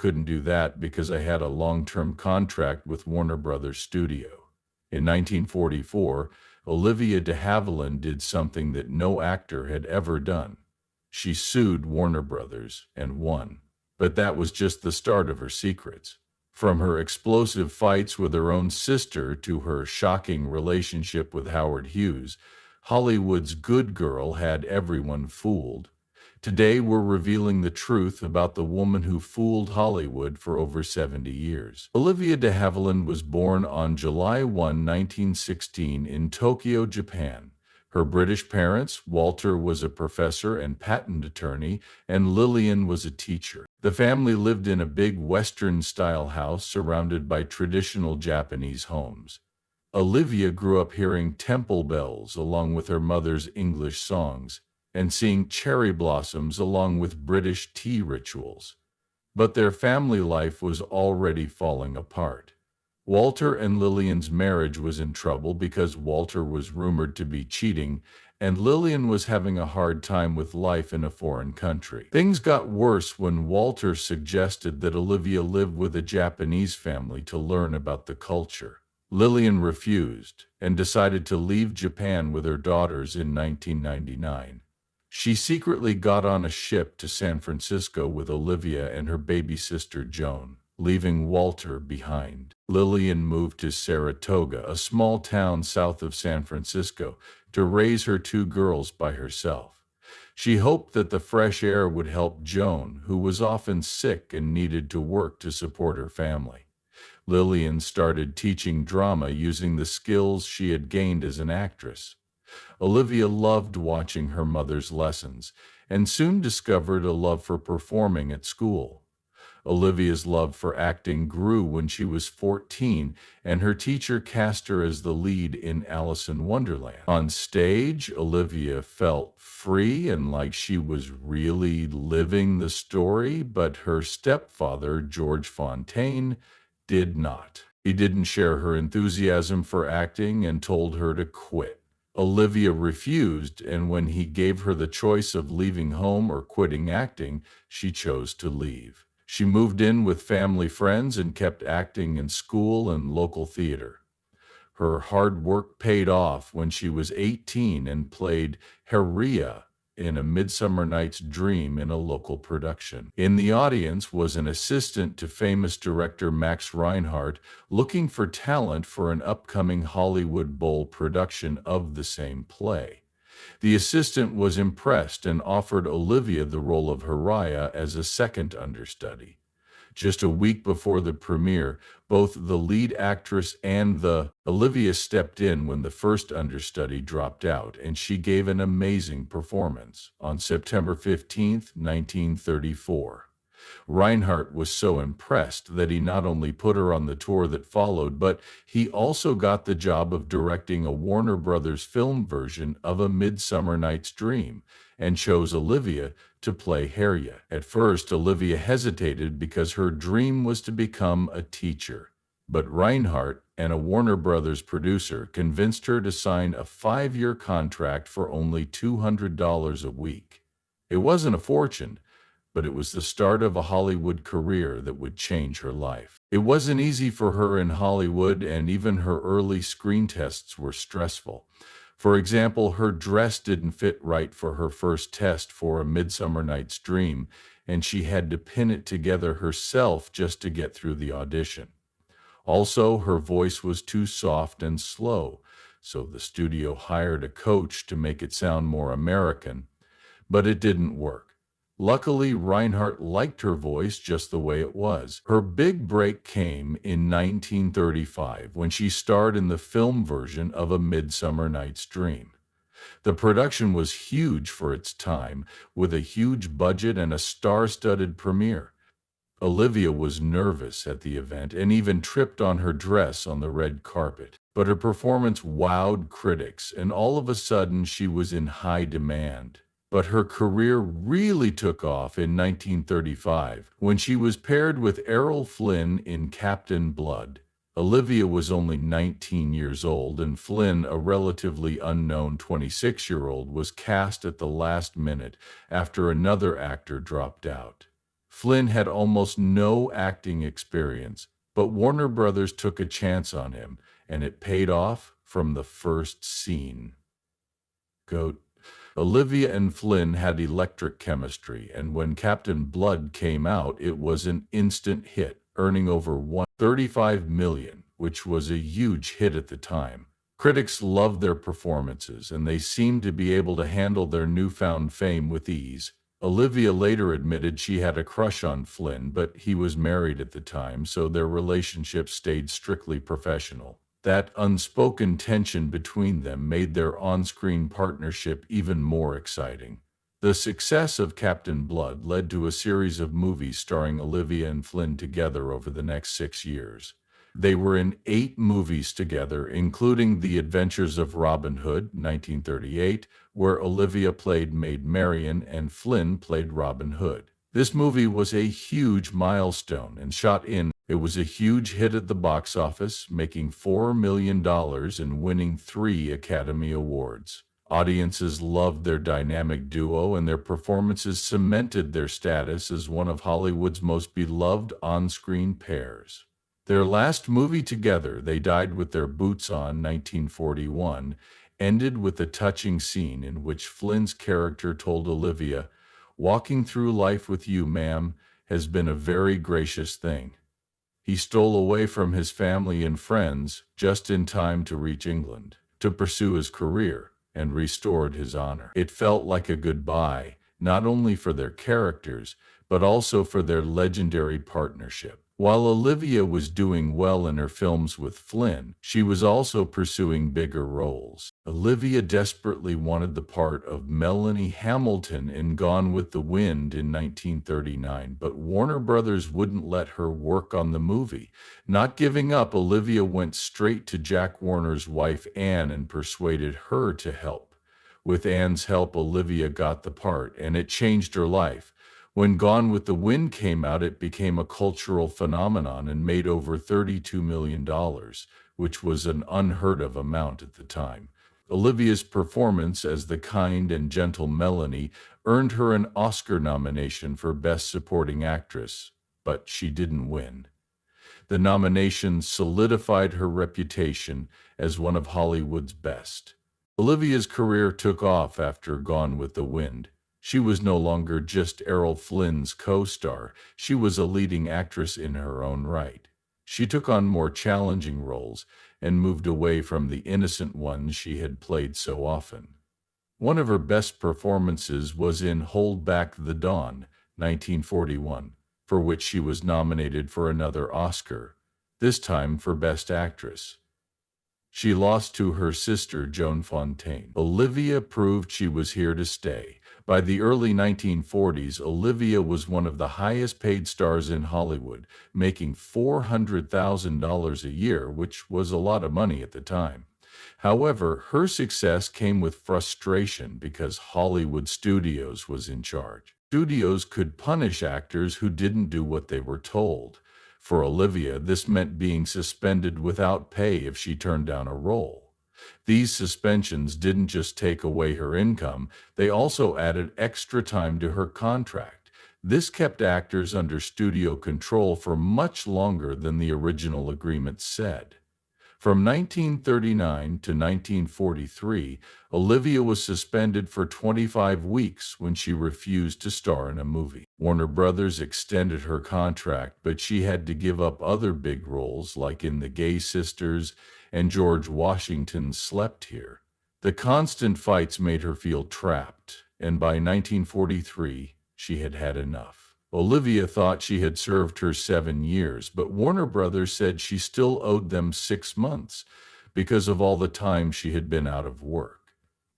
couldn't do that because I had a long-term contract with Warner Brothers Studio. In 1944, Olivia De Havilland did something that no actor had ever done. She sued Warner Brothers and won. But that was just the start of her secrets. From her explosive fights with her own sister to her shocking relationship with Howard Hughes, Hollywood's good girl had everyone fooled. Today, we're revealing the truth about the woman who fooled Hollywood for over 70 years. Olivia de Havilland was born on July 1, 1916, in Tokyo, Japan. Her British parents, Walter was a professor and patent attorney, and Lillian was a teacher. The family lived in a big Western-style house surrounded by traditional Japanese homes. Olivia grew up hearing temple bells along with her mother's English songs, and seeing cherry blossoms along with British tea rituals. But their family life was already falling apart. Walter and Lillian's marriage was in trouble because Walter was rumored to be cheating, and Lillian was having a hard time with life in a foreign country. Things got worse when Walter suggested that Olivia live with a Japanese family to learn about the culture. Lillian refused and decided to leave Japan with her daughters in 1999. She secretly got on a ship to San Francisco with Olivia and her baby sister Joan, leaving Walter behind. Lillian moved to Saratoga, a small town south of San Francisco, to raise her two girls by herself. She hoped that the fresh air would help Joan, who was often sick and needed to work to support her family. Lillian started teaching drama using the skills she had gained as an actress. Olivia loved watching her mother's lessons and soon discovered a love for performing at school. Olivia's love for acting grew when she was 14, and her teacher cast her as the lead in Alice in Wonderland. On stage, Olivia felt free and like she was really living the story, but her stepfather, George Fontaine, did not. He didn't share her enthusiasm for acting and told her to quit. Olivia refused, and when he gave her the choice of leaving home or quitting acting, she chose to leave. She moved in with family friends and kept acting in school and local theater. Her hard work paid off when she was 18 and played Heria in A Midsummer Night's Dream in a local production. In the audience was an assistant to famous director Max Reinhardt looking for talent for an upcoming Hollywood Bowl production of the same play. The assistant was impressed and offered Olivia the role of Heria as a second understudy. Just a week before the premiere, both the lead actress and Olivia stepped in when the first understudy dropped out, and she gave an amazing performance. On September 15, 1934, Reinhardt was so impressed that he not only put her on the tour that followed, but he also got the job of directing a Warner Brothers film version of A Midsummer Night's Dream, and chose Olivia to play Heria. At first, Olivia hesitated because her dream was to become a teacher. But Reinhardt and a Warner Brothers producer convinced her to sign a 5-year contract for only $200 a week. It wasn't a fortune, but it was the start of a Hollywood career that would change her life. It wasn't easy for her in Hollywood, and even her early screen tests were stressful. For example, her dress didn't fit right for her first test for A Midsummer Night's Dream, and she had to pin it together herself just to get through the audition. Also, her voice was too soft and slow, so the studio hired a coach to make it sound more American, but it didn't work. Luckily, Reinhardt liked her voice just the way it was. Her big break came in 1935 when she starred in the film version of A Midsummer Night's Dream. The production was huge for its time, with a huge budget and a star-studded premiere. Olivia was nervous at the event and even tripped on her dress on the red carpet. But her performance wowed critics, and all of a sudden she was in high demand. But her career really took off in 1935 when she was paired with Errol Flynn in Captain Blood. Olivia was only 19 years old, and Flynn, a relatively unknown 26-year-old, was cast at the last minute after another actor dropped out. Flynn had almost no acting experience, but Warner Brothers took a chance on him, and it paid off from the first scene. Goat. Olivia and Flynn had electric chemistry, and when Captain Blood came out, it was an instant hit, earning over $135 million, which was a huge hit at the time. Critics loved their performances, and they seemed to be able to handle their newfound fame with ease. Olivia later admitted she had a crush on Flynn, but he was married at the time, so their relationship stayed strictly professional. That unspoken tension between them made their on-screen partnership even more exciting. The success of Captain Blood led to a series of movies starring Olivia and Flynn together over the next 6 years. They were in 8 movies together, including The Adventures of Robin Hood, 1938, where Olivia played Maid Marian and Flynn played Robin Hood. This movie was a huge milestone and it was a huge hit at the box office, making $4 million and winning 3 Academy Awards. Audiences loved their dynamic duo, and their performances cemented their status as one of Hollywood's most beloved on-screen pairs. Their last movie together, They Died with Their Boots On, 1941, ended with a touching scene in which Flynn's character told Olivia, "Walking through life with you, ma'am, has been a very gracious thing." He stole away from his family and friends just in time to reach England, to pursue his career, and restored his honor. It felt like a goodbye, not only for their characters, but also for their legendary partnership. While Olivia was doing well in her films with Flynn, she was also pursuing bigger roles. Olivia desperately wanted the part of Melanie Hamilton in Gone with the Wind in 1939, but Warner Brothers wouldn't let her work on the movie. Not giving up, Olivia went straight to Jack Warner's wife Anne and persuaded her to help. With Anne's help, Olivia got the part, and it changed her life. When Gone with the Wind came out, it became a cultural phenomenon and made over $32 million, which was an unheard of amount at the time. Olivia's performance as the kind and gentle Melanie earned her an Oscar nomination for Best Supporting Actress, but she didn't win. The nomination solidified her reputation as one of Hollywood's best. Olivia's career took off after Gone with the Wind. She was no longer just Errol Flynn's co-star, she was a leading actress in her own right. She took on more challenging roles and moved away from the innocent ones she had played so often. One of her best performances was in Hold Back the Dawn, 1941, for which she was nominated for another Oscar, this time for Best Actress. She lost to her sister Joan Fontaine. Olivia proved she was here to stay. By the early 1940s, Olivia was one of the highest-paid stars in Hollywood, making $400,000 a year, which was a lot of money at the time. However, her success came with frustration because Hollywood Studios was in charge. Studios could punish actors who didn't do what they were told. For Olivia, this meant being suspended without pay if she turned down a role. These suspensions didn't just take away her income, they also added extra time to her contract. This kept actors under studio control for much longer than the original agreement said. From 1939 to 1943, Olivia was suspended for 25 weeks when she refused to star in a movie. Warner Brothers extended her contract, but she had to give up other big roles like in The Gay Sisters and George Washington Slept Here. The constant fights made her feel trapped, and by 1943, she had had enough. Olivia thought she had served her 7 years, but Warner Brothers said she still owed them 6 months because of all the time she had been out of work.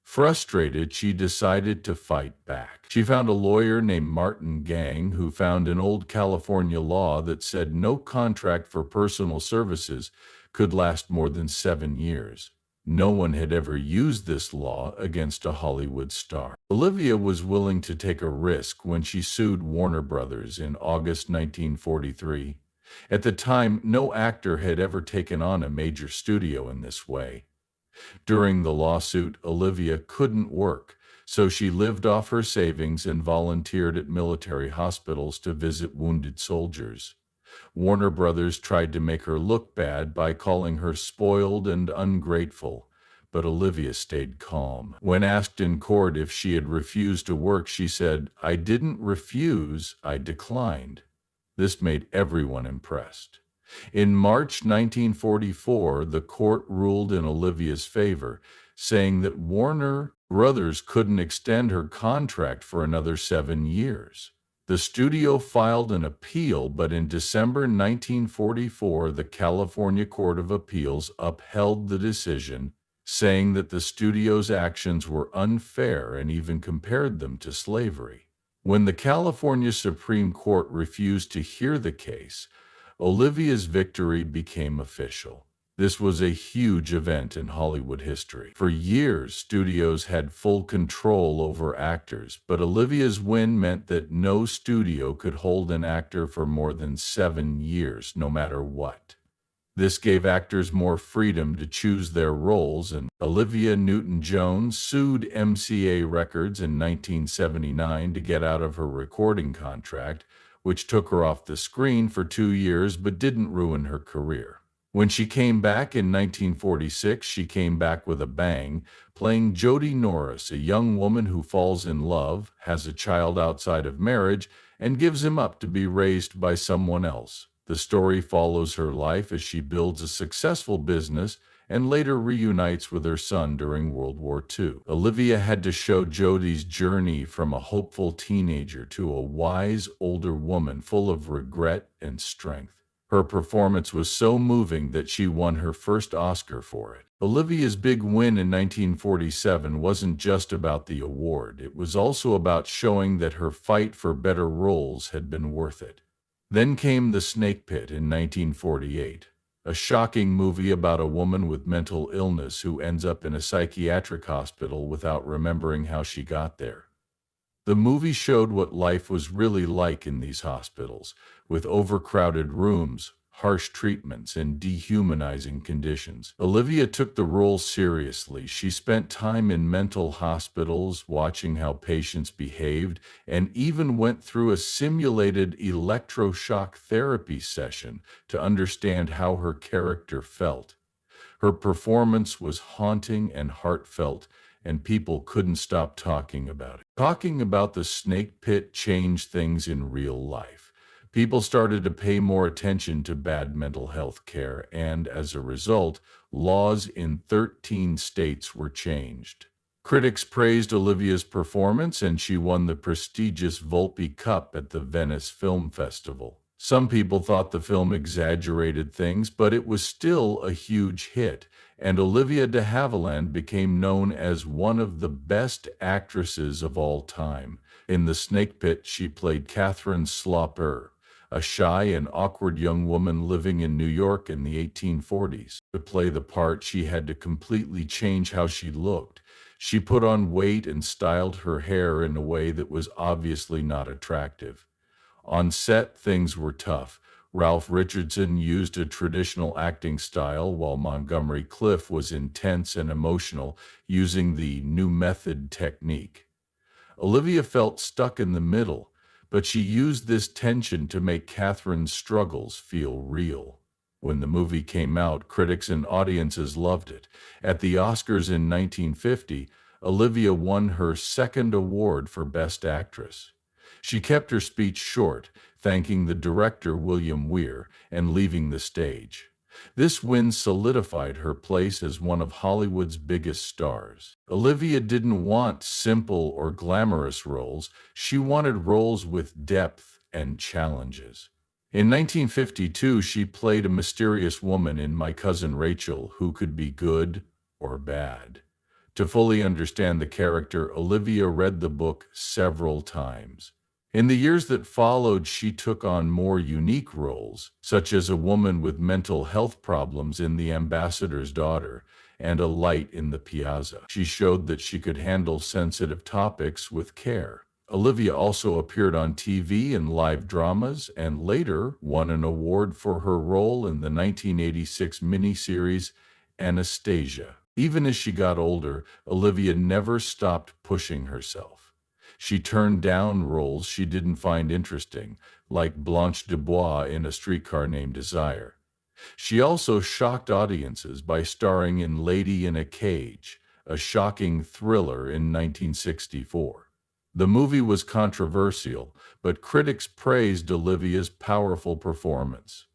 Frustrated, she decided to fight back. She found a lawyer named Martin Gang who found an old California law that said no contract for personal services could last more than 7 years. No one had ever used this law against a Hollywood star. Olivia was willing to take a risk when she sued Warner Brothers in August 1943. At the time, no actor had ever taken on a major studio in this way. During the lawsuit, Olivia couldn't work, so she lived off her savings and volunteered at military hospitals to visit wounded soldiers. Warner Brothers tried to make her look bad by calling her spoiled and ungrateful, but Olivia stayed calm. When asked in court if she had refused to work, she said, "I didn't refuse, I declined." This made everyone impressed. In March 1944, the court ruled in Olivia's favor, saying that Warner Brothers couldn't extend her contract for another 7 years. The studio filed an appeal, but in December 1944, the California Court of Appeals upheld the decision, saying that the studio's actions were unfair and even compared them to slavery. When the California Supreme Court refused to hear the case, Olivia's victory became official. This was a huge event in Hollywood history. For years, studios had full control over actors, but Olivia's win meant that no studio could hold an actor for more than 7 years, no matter what. This gave actors more freedom to choose their roles, and Olivia Newton-John sued MCA Records in 1979 to get out of her recording contract, which took her off the screen for 2 years but didn't ruin her career. When she came back in 1946, she came back with a bang, playing Jody Norris, a young woman who falls in love, has a child outside of marriage, and gives him up to be raised by someone else. The story follows her life as she builds a successful business and later reunites with her son during World War II. Olivia had to show Jody's journey from a hopeful teenager to a wise older woman full of regret and strength. Her performance was so moving that she won her first Oscar for it. Olivia's big win in 1947 wasn't just about the award. It was also about showing that her fight for better roles had been worth it. Then came The Snake Pit in 1948, a shocking movie about a woman with mental illness who ends up in a psychiatric hospital without remembering how she got there. The movie showed what life was really like in these hospitals, with overcrowded rooms, harsh treatments, and dehumanizing conditions. Olivia took the role seriously. She spent time in mental hospitals, watching how patients behaved, and even went through a simulated electroshock therapy session to understand how her character felt. Her performance was haunting and heartfelt, and people couldn't stop talking about it. Talking about the Snake Pit changed things in real life. People started to pay more attention to bad mental health care, and as a result, laws in 13 states were changed. Critics praised Olivia's performance, and she won the prestigious Volpe Cup at the Venice Film Festival. Some people thought the film exaggerated things, but it was still a huge hit, and Olivia De Havilland became known as one of the best actresses of all time. In The Snake Pit, she played Catherine Slaughter, a shy and awkward young woman living in New York in the 1840s. To play the part, she had to completely change how she looked. She put on weight and styled her hair in a way that was obviously not attractive. On set, things were tough. Ralph Richardson used a traditional acting style, while Montgomery Clift was intense and emotional, using the new method technique. Olivia felt stuck in the middle, but she used this tension to make Catherine's struggles feel real. When the movie came out, critics and audiences loved it. At the Oscars in 1950, Olivia won her second award for Best Actress. She kept her speech short, thanking the director William Weir and leaving the stage. This win solidified her place as one of Hollywood's biggest stars. Olivia didn't want simple or glamorous roles. She wanted roles with depth and challenges. In 1952, she played a mysterious woman in My Cousin Rachel who could be good or bad. To fully understand the character, Olivia read the book several times. In the years that followed, she took on more unique roles, such as a woman with mental health problems in The Ambassador's Daughter and a light in The Piazza. She showed that she could handle sensitive topics with care. Olivia also appeared on TV and live dramas, and later won an award for her role in the 1986 miniseries Anastasia. Even as she got older, Olivia never stopped pushing herself. She turned down roles she didn't find interesting, like Blanche Dubois in A Streetcar Named Desire. She also shocked audiences by starring in Lady in a Cage, a shocking thriller in 1964. The movie was controversial, but critics praised Olivia's powerful performance.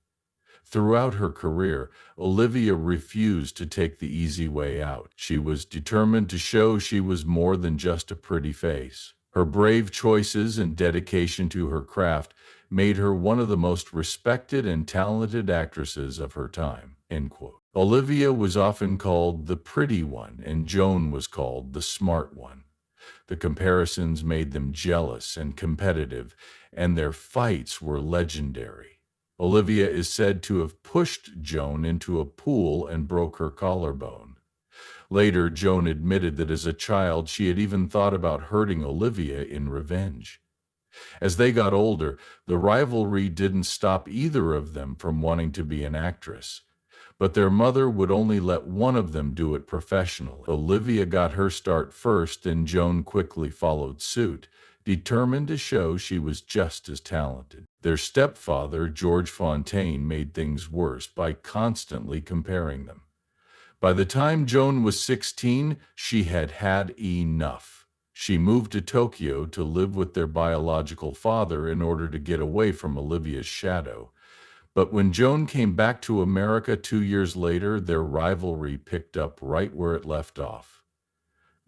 Throughout her career, Olivia refused to take the easy way out. She was determined to show she was more than just a pretty face. Her brave choices and dedication to her craft made her one of the most respected and talented actresses of her time. End quote. Olivia was often called the pretty one, and Joan was called the smart one. The comparisons made them jealous and competitive, and their fights were legendary. Olivia is said to have pushed Joan into a pool and broke her collarbone. Later, Joan admitted that as a child she had even thought about hurting Olivia in revenge. As they got older, the rivalry didn't stop either of them from wanting to be an actress. But their mother would only let one of them do it professionally. Olivia got her start first, and Joan quickly followed suit, determined to show she was just as talented. Their stepfather, George Fontaine, made things worse by constantly comparing them. By the time Joan was 16, she had had enough. She moved to Tokyo to live with their biological father in order to get away from Olivia's shadow. But when Joan came back to America 2 years later, their rivalry picked up right where it left off.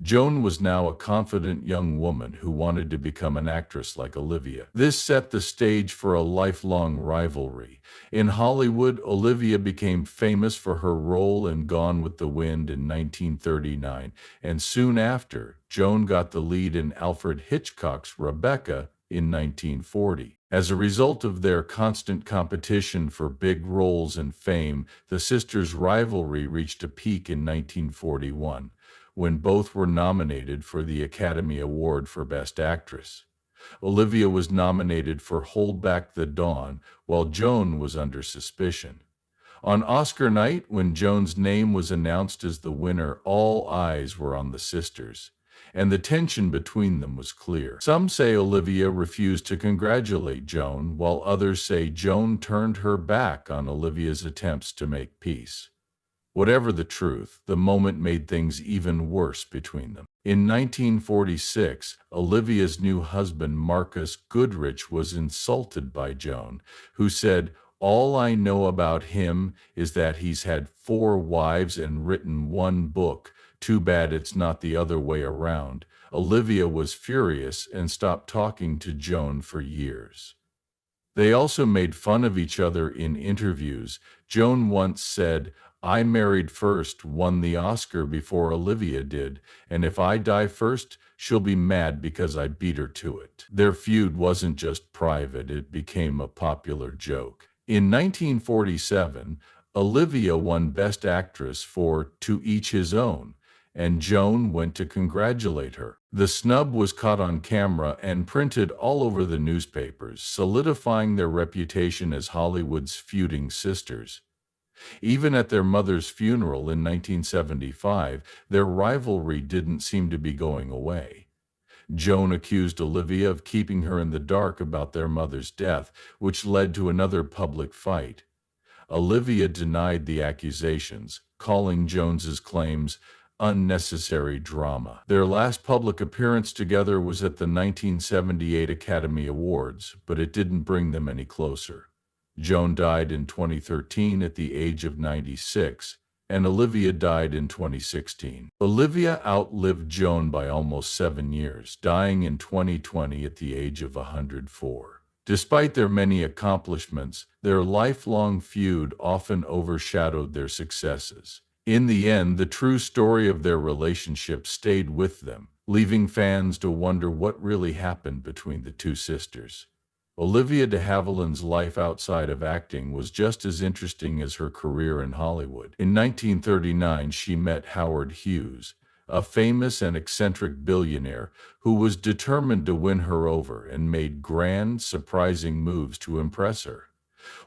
Joan was now a confident young woman who wanted to become an actress like Olivia. This set the stage for a lifelong rivalry. In Hollywood, Olivia became famous for her role in Gone with the Wind in 1939, and soon after, Joan got the lead in Alfred Hitchcock's Rebecca in 1940. As a result of their constant competition for big roles and fame, the sisters' rivalry reached a peak in 1941, when both were nominated for the Academy Award for Best Actress. Olivia was nominated for Hold Back the Dawn, while Joan was under suspicion. On Oscar night, when Joan's name was announced as the winner, all eyes were on the sisters, and the tension between them was clear. Some say Olivia refused to congratulate Joan, while others say Joan turned her back on Olivia's attempts to make peace. Whatever the truth, the moment made things even worse between them. In 1946, Olivia's new husband, Marcus Goodrich, was insulted by Joan, who said, "All I know about him is that he's had 4 wives and written 1 book. Too bad it's not the other way around." Olivia was furious and stopped talking to Joan for years. They also made fun of each other in interviews. Joan once said, "I married first, won the Oscar before Olivia did, and if I die first, she'll be mad because I beat her to it." Their feud wasn't just private, it became a popular joke. In 1947, Olivia won Best Actress for To Each His Own, and Joan went to congratulate her. The snub was caught on camera and printed all over the newspapers, solidifying their reputation as Hollywood's feuding sisters. Even at their mother's funeral in 1975, their rivalry didn't seem to be going away. Joan accused Olivia of keeping her in the dark about their mother's death, which led to another public fight. Olivia denied the accusations, calling Joan's claims unnecessary drama. Their last public appearance together was at the 1978 Academy Awards, but it didn't bring them any closer. Joan died in 2013 at the age of 96, and Olivia died in 2016. Olivia outlived Joan by almost 7 years, dying in 2020 at the age of 104. Despite their many accomplishments, their lifelong feud often overshadowed their successes. In the end, the true story of their relationship stayed with them, leaving fans to wonder what really happened between the two sisters. Olivia De Havilland's life outside of acting was just as interesting as her career in Hollywood. In 1939, she met Howard Hughes, a famous and eccentric billionaire who was determined to win her over and made grand, surprising moves to impress her.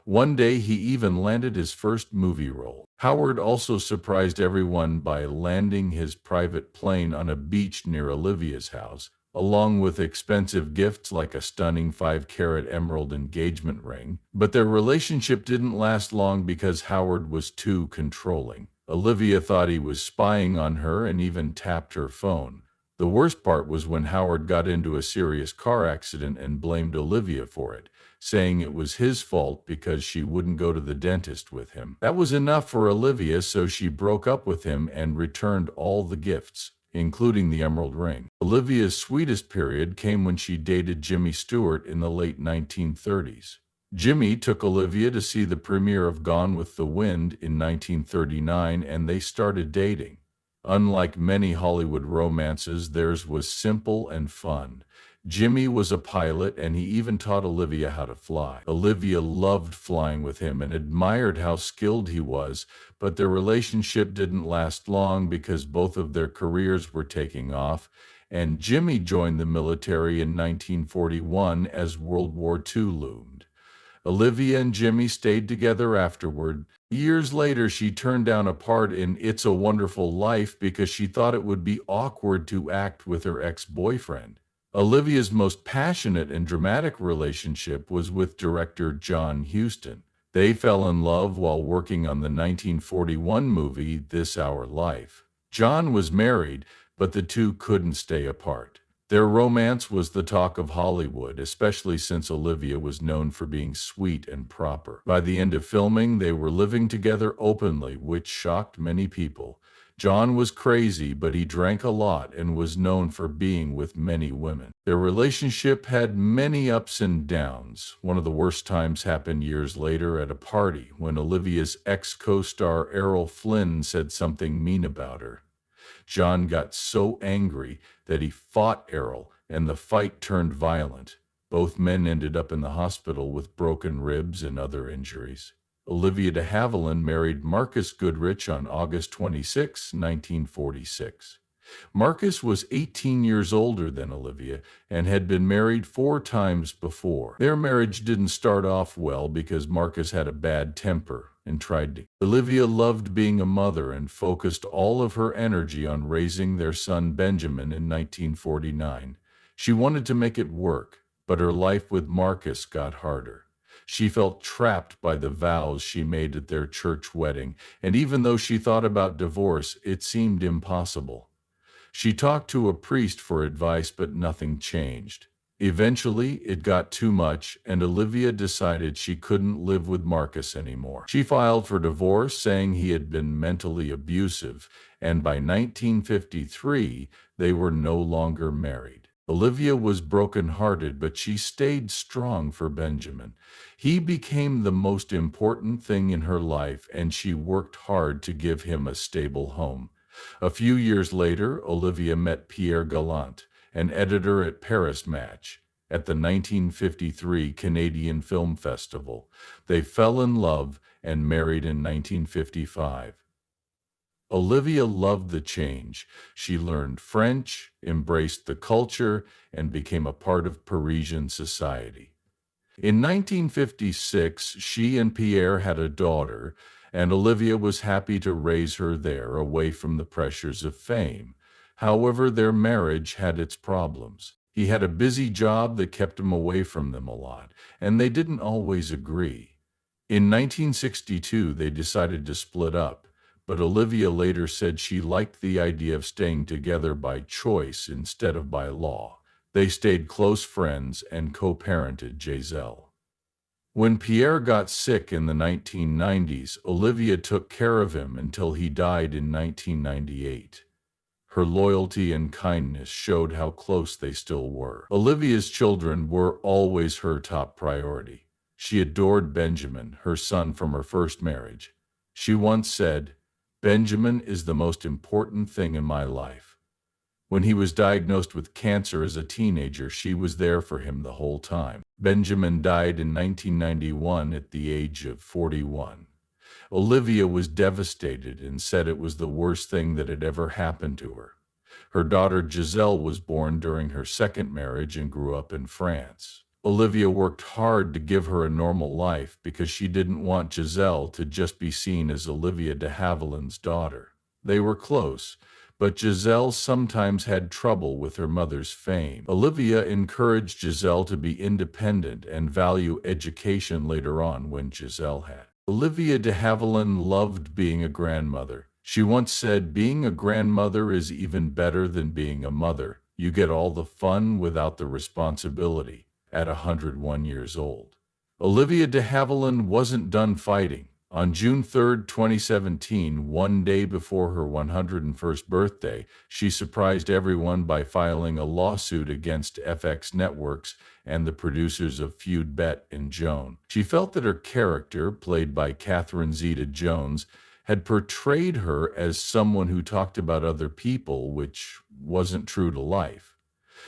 One day he even landed his first movie role. Howard also surprised everyone by landing his private plane on a beach near Olivia's house, along with expensive gifts like a stunning 5-carat emerald engagement ring. But their relationship didn't last long because Howard was too controlling. Olivia thought he was spying on her and even tapped her phone. The worst part was when Howard got into a serious car accident and blamed Olivia for it, saying it was his fault because she wouldn't go to the dentist with him. That was enough for Olivia, so she broke up with him and returned all the gifts, including the emerald ring. Olivia's sweetest period came when she dated Jimmy Stewart in the late 1930s. Jimmy took Olivia to see the premiere of Gone with the Wind in 1939, and they started dating. Unlike many Hollywood romances, theirs was simple and fun. Jimmy was a pilot, and he even taught Olivia how to fly. Olivia loved flying with him and admired how skilled he was, but their relationship didn't last long because both of their careers were taking off, and Jimmy joined the military in 1941 as World War II loomed. Olivia and Jimmy stayed together afterward. Years later, she turned down a part in It's a Wonderful Life because she thought it would be awkward to act with her ex-boyfriend. Olivia's most passionate and dramatic relationship was with director John Huston. They fell in love while working on the 1941 movie This Our Life. John was married, but the two couldn't stay apart. Their romance was the talk of Hollywood, especially since Olivia was known for being sweet and proper. By the end of filming, they were living together openly, which shocked many people. John was crazy, but he drank a lot and was known for being with many women. Their relationship had many ups and downs. One of the worst times happened years later at a party when Olivia's ex-co-star Errol Flynn said something mean about her. John got so angry that he fought Errol, and the fight turned violent. Both men ended up in the hospital with broken ribs and other injuries. Olivia De Havilland married Marcus Goodrich on August 26, 1946. Marcus was 18 years older than Olivia and had been married 4 times before. Their marriage didn't start off well because Marcus had a bad temper and tried to. Olivia loved being a mother and focused all of her energy on raising their son Benjamin in 1949. She wanted to make it work, but her life with Marcus got harder. She felt trapped by the vows she made at their church wedding, and even though she thought about divorce, it seemed impossible. She talked to a priest for advice, but nothing changed. Eventually, it got too much, and Olivia decided she couldn't live with Marcus anymore. She filed for divorce, saying he had been mentally abusive, and by 1953, they were no longer married. Olivia was brokenhearted, but she stayed strong for Benjamin. He became the most important thing in her life, and she worked hard to give him a stable home. A few years later, Olivia met Pierre Gallant, an editor at Paris Match, at the 1953 Canadian Film Festival. They fell in love and married in 1955. Olivia loved the change. She learned French, embraced the culture, and became a part of Parisian society. In 1956, she and Pierre had a daughter, and Olivia was happy to raise her there, away from the pressures of fame. However, their marriage had its problems. He had a busy job that kept him away from them a lot, and they didn't always agree. In 1962, they decided to split up, but Olivia later said she liked the idea of staying together by choice instead of by law. They stayed close friends and co-parented Giselle. When Pierre got sick in the 1990s, Olivia took care of him until he died in 1998. Her loyalty and kindness showed how close they still were. Olivia's children were always her top priority. She adored Benjamin, her son from her first marriage. She once said, "Benjamin is the most important thing in my life." When he was diagnosed with cancer as a teenager, she was there for him the whole time. Benjamin died in 1991 at the age of 41. Olivia was devastated and said it was the worst thing that had ever happened to her. Her daughter Giselle was born during her second marriage and grew up in France. Olivia worked hard to give her a normal life because she didn't want Giselle to just be seen as Olivia de Havilland's daughter. They were close, but Giselle sometimes had trouble with her mother's fame. Olivia encouraged Giselle to be independent and value education later on when Giselle had. Olivia de Havilland loved being a grandmother. She once said, "Being a grandmother is even better than being a mother. You get all the fun without the responsibility." At 101 years old, Olivia de Havilland wasn't done fighting. On June 3, 2017, one day before her 101st birthday, she surprised everyone by filing a lawsuit against FX Networks and the producers of Feud Bet and Joan. She felt that her character, played by Catherine Zeta-Jones, had portrayed her as someone who talked about other people, which wasn't true to life.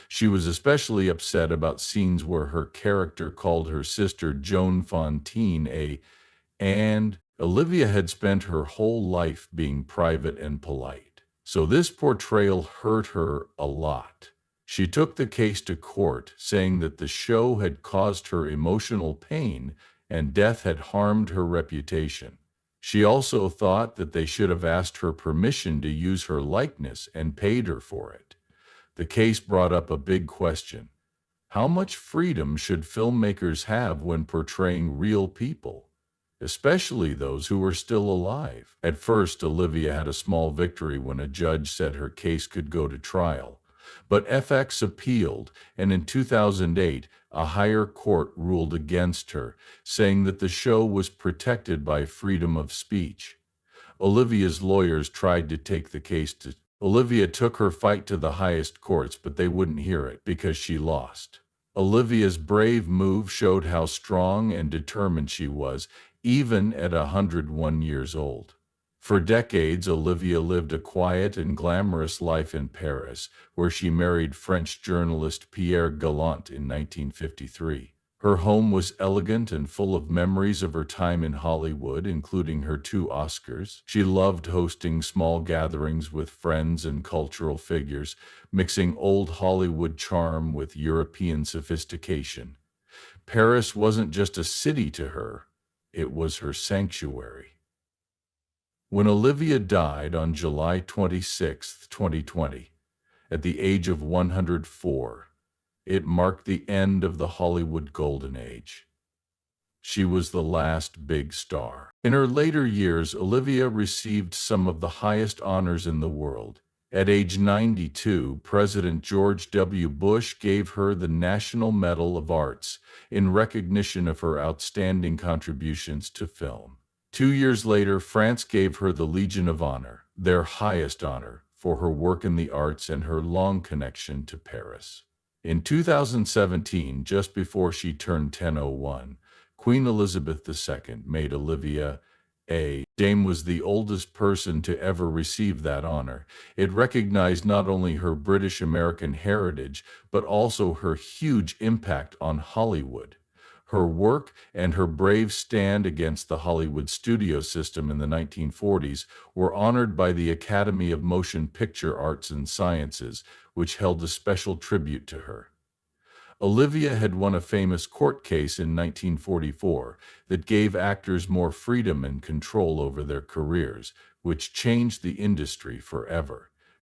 She was especially upset about scenes where her character called her sister Joan Fontaine and Olivia had spent her whole life being private and polite. So this portrayal hurt her a lot. She took the case to court, saying that the show had caused her emotional pain and death had harmed her reputation. She also thought that they should have asked her permission to use her likeness and paid her for it. The case brought up a big question. How much freedom should filmmakers have when portraying real people, especially those who are still alive? At first, Olivia had a small victory when a judge said her case could go to trial. But FX appealed, and in 2008, a higher court ruled against her, saying that the show was protected by freedom of speech. Olivia's lawyers tried to take the case to Olivia took her fight to the highest courts, but they wouldn't hear it because she lost. Olivia's brave move showed how strong and determined she was, even at 101 years old. For decades, Olivia lived a quiet and glamorous life in Paris, where she married French journalist Pierre Gallant in 1953. Her home was elegant and full of memories of her time in Hollywood, including her 2 Oscars. She loved hosting small gatherings with friends and cultural figures, mixing old Hollywood charm with European sophistication. Paris wasn't just a city to her, it was her sanctuary. When Olivia died on July 26, 2020, at the age of 104, it marked the end of the Hollywood Golden Age. She was the last big star. In her later years, Olivia received some of the highest honors in the world. At age 92, President George W. Bush gave her the National Medal of Arts in recognition of her outstanding contributions to film. 2 years later, France gave her the Legion of Honor, their highest honor, for her work in the arts and her long connection to Paris. In 2017, just before she turned 1001, Queen Elizabeth II made Olivia a Dame was the oldest person to ever receive that honor. It recognized not only her British-American heritage, but also her huge impact on Hollywood. Her work and her brave stand against the Hollywood studio system in the 1940s were honored by the Academy of Motion Picture Arts and Sciences, which held a special tribute to her. Olivia had won a famous court case in 1944 that gave actors more freedom and control over their careers, which changed the industry forever.